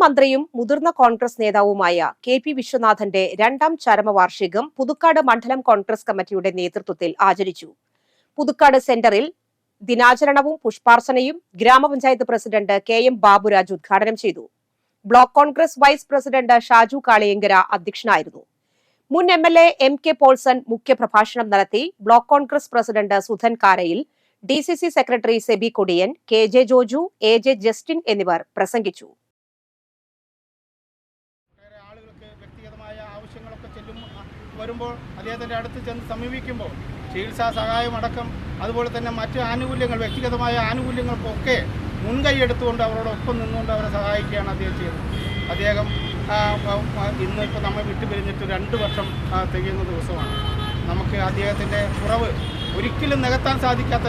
മന്ത്രിയും മുതിർന്ന കോൺഗ്രസ് നേതാവുമായ കെ.പി. വിശ്വനാഥന്റെ രണ്ടാം ചരമവാർഷികം പുതുക്കാട് മണ്ഡലം കോൺഗ്രസ് കമ്മിറ്റിയുടെ നേതൃത്വത്തിൽ ആചരിച്ചു. പുതുക്കാട് സെന്ററിൽ ദിനാചരണവും പുഷ്പാർച്ചനയും ഗ്രാമപഞ്ചായത്ത് പ്രസിഡന്റ് കെ.എം. ബാബുരാജ് ഉദ്ഘാടനം ചെയ്തു. Block Congress vice president Shaju Kaliyankara അധ്യക്ഷനായിരുന്നു. മുൻ എം.എൽ.എ. എം.കെ. പോൾസൺ മുഖ്യപ്രഭാഷണം നടത്തി. Block Congress president Sudhan Karayil, DCC secretary Sebi Kodiyan, K J. Joju, A J. Justin എന്നിവർ പ്രസംഗിച്ചു. വരുമ്പോൾ അദ്ദേഹത്തിൻ്റെ അടുത്ത് ചെന്ന് സമീപിക്കുമ്പോൾ ചികിത്സാ സഹായം അടക്കം അതുപോലെ തന്നെ മറ്റ് ആനുകൂല്യങ്ങൾ, വ്യക്തിഗതമായ ആനുകൂല്യങ്ങൾക്കൊക്കെ മുൻകൈ എടുത്തുകൊണ്ട് അവരോടൊപ്പം നിന്നുകൊണ്ട് അവരെ സഹായിക്കുകയാണ് അദ്ദേഹം ചെയ്തത്. അദ്ദേഹം ഇന്നിപ്പോൾ നമ്മൾ വിട്ടുപിരിഞ്ഞിട്ട് 2 വർഷം തികയുന്ന ദിവസമാണ്. നമുക്ക് അദ്ദേഹത്തിൻ്റെ കുറവ് ഒരിക്കലും നികത്താൻ സാധിക്കാത്ത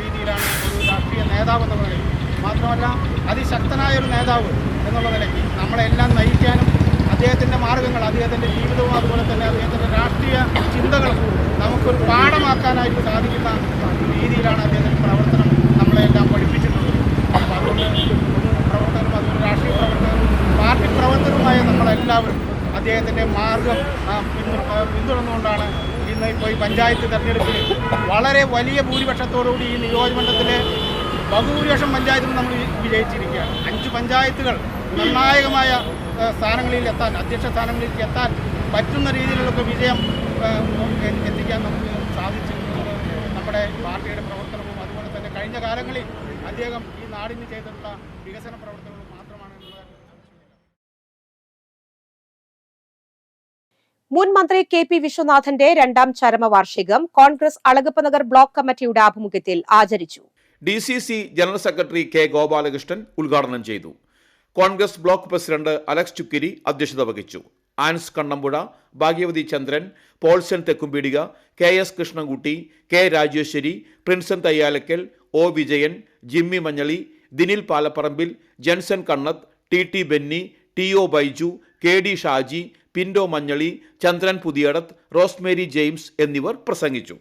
രീതിയിലാണ് ഒരു രാഷ്ട്രീയ നേതാവ് എന്നുള്ള നിലയ്ക്ക്, മാത്രമല്ല അതിശക്തനായ ഒരു നേതാവ് എന്നുള്ള നിലയ്ക്ക് നമ്മളെല്ലാം നയിക്കാനും അദ്ദേഹത്തിൻ്റെ മാർഗങ്ങൾ, അദ്ദേഹത്തിൻ്റെ ജീവിതവും അതുപോലെ തന്നെ അദ്ദേഹത്തിൻ്റെ രാഷ്ട്രീയ ചിന്തകളും നമുക്കൊരു പാഠമാക്കാനായിട്ട് സാധിക്കുന്ന രീതിയിലാണ് അദ്ദേഹത്തിൻ്റെ പ്രവർത്തനം നമ്മളെല്ലാം പഠിപ്പിച്ചിട്ടുള്ളത്. അപ്പോൾ അതുകൊണ്ട് പ്രവർത്തനം, അതുപോലെ രാഷ്ട്രീയ പ്രവർത്തനം, പാർട്ടി പ്രവർത്തനവുമായ നമ്മളെല്ലാവരും അദ്ദേഹത്തിൻ്റെ മാർഗം പിന്തുടർന്നുകൊണ്ടാണ് ഇന്ന് ഇപ്പോൾ ഈ പഞ്ചായത്ത് തെരഞ്ഞെടുപ്പിൽ വളരെ വലിയ ഭൂരിപക്ഷത്തോടുകൂടി ഈ നിയോജകമണ്ഡലത്തിലെ ബഹുഭൂരിപക്ഷം പഞ്ചായത്തും നമ്മൾ വിജയിച്ചിരിക്കുകയാണ്. 5 പഞ്ചായത്തുകൾ നിർണായകമായ സ്ഥാനങ്ങളിൽ എത്താൻ, അധ്യക്ഷ സ്ഥാനങ്ങളിലേക്ക് എത്താൻ പറ്റുന്ന രീതിയിലുള്ള വിജയം എത്തിക്കാൻ നമുക്ക് സാധിച്ചിട്ടുള്ളത് നമ്മുടെ പാർട്ടിയുടെ പ്രവർത്തനവും അതുപോലെ തന്നെ കഴിഞ്ഞ കാലങ്ങളിൽ അദ്ദേഹം ഈ നാടിന് ചെയ്തിട്ടുള്ള വികസന പ്രവർത്തനങ്ങളും മാത്രമാണ് എന്നുള്ളത്. മുൻ മന്ത്രി കെ.പി. വിശ്വനാഥന്റെ രണ്ടാം ചരമവാർഷികം കോൺഗ്രസ് അളഗപ്പനഗർ ബ്ലോക്ക് കമ്മിറ്റിയുടെ ആഭിമുഖ്യത്തിൽ ആചരിച്ചു. DCC general secretary K. Gopalakrishnan ഉദ്ഘാടനം ചെയ്തു. Congress block president Alex Chukkiri അധ്യക്ഷത വഹിച്ചു. Ans Kannampuzha, Bhagyavathi Chandran, Paulson Thekkumpeedika, K S. Krishnankutty, K. Rajeswari, Princen Thayyalakkal, O. Vijayan, Jimmy Manjali, Dinil Palapparambil, Janson Kannath, T. Benny, T O. Baiju, K D. Shaji, Pindo Manjali, Chandran Puthiyadath, Rosemary James എന്നിവർ പ്രസംഗിച്ചു.